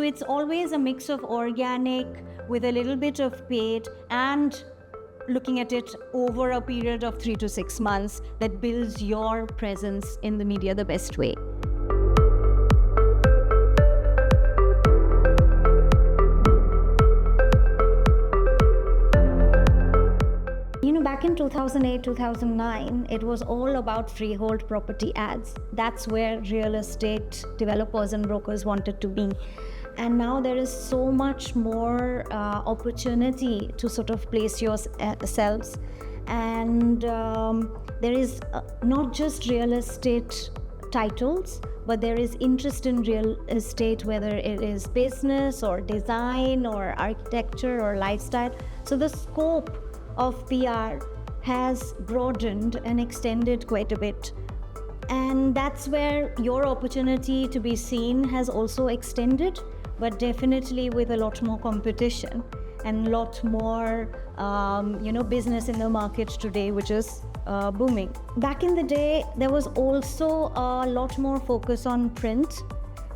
it's always a mix of organic with a little bit of paid and looking at it over a period of 3 to 6 months that builds your presence in the media the best way. Back in 2008, 2009, it was all about freehold property ads. That's where real estate developers and brokers wanted to be. And now there is so much more opportunity to sort of place yourselves. And there is not just real estate titles, but there is interest in real estate, whether it is business or design or architecture or lifestyle. So the scope of PR has broadened and extended quite a bit. And that's where your opportunity to be seen has also extended, but definitely with a lot more competition and a lot more business in the market today, which is booming. Back in the day, there was also a lot more focus on print.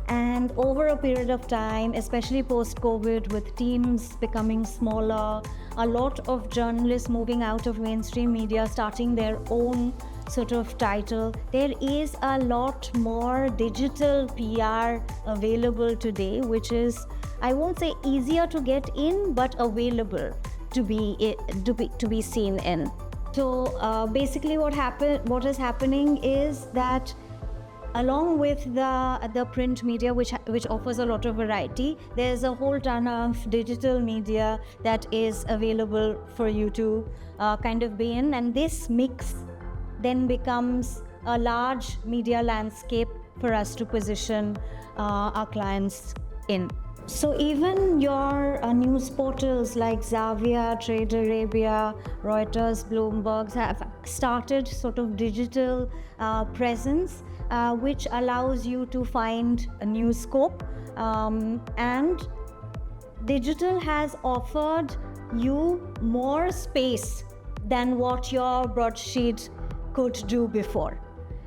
And over a period of time, especially post-COVID, with teams becoming smaller, a lot of journalists moving out of mainstream media, starting their own sort of title, there is a lot more digital PR available today, which is, I won't say easier to get in, but available to be seen in. So basically what is happening is that along with the print media, which offers a lot of variety, there's a whole ton of digital media that is available for you to kind of be in, and this mix then becomes a large media landscape for us to position our clients in. So even your news portals like Xavier, Trade Arabia, Reuters, Bloomberg have started sort of digital presence, which allows you to find a news scope, and digital has offered you more space than what your broadsheet could do before.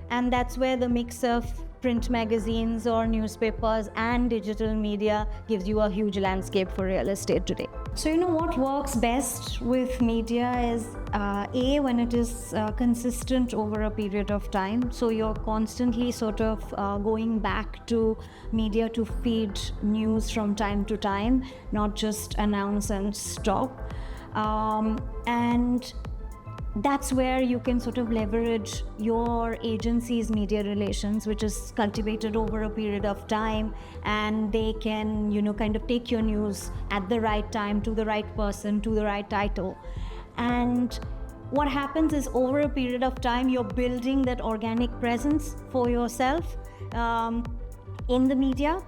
And that's where the mix of print magazines or newspapers and digital media gives you a huge landscape for real estate today. So what works best with media is when it is consistent over a period of time. So you're constantly sort of going back to media to feed news from time to time, not just announce and stop. And that's where you can sort of leverage your agency's media relations, which is cultivated over a period of time, and they can, kind of take your news at the right time, to the right person, to the right title. And what happens is over a period of time, you're building that organic presence for yourself in the media,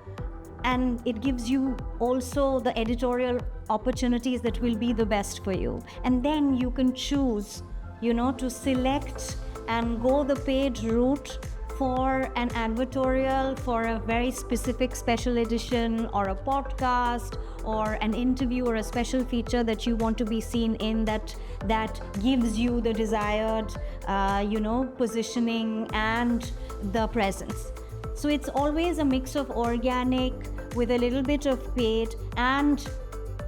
and it gives you also the editorial opportunities that will be the best for you. And then you can choose to select and go the paid route for an advertorial, for a very specific special edition or a podcast or an interview or a special feature that you want to be seen in, that gives you the desired positioning and the presence. So it's always a mix of organic with a little bit of paid and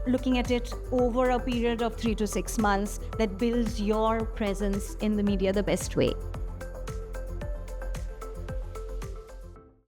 looking at it over a period of 3 to 6 months that builds your presence in the media the best way.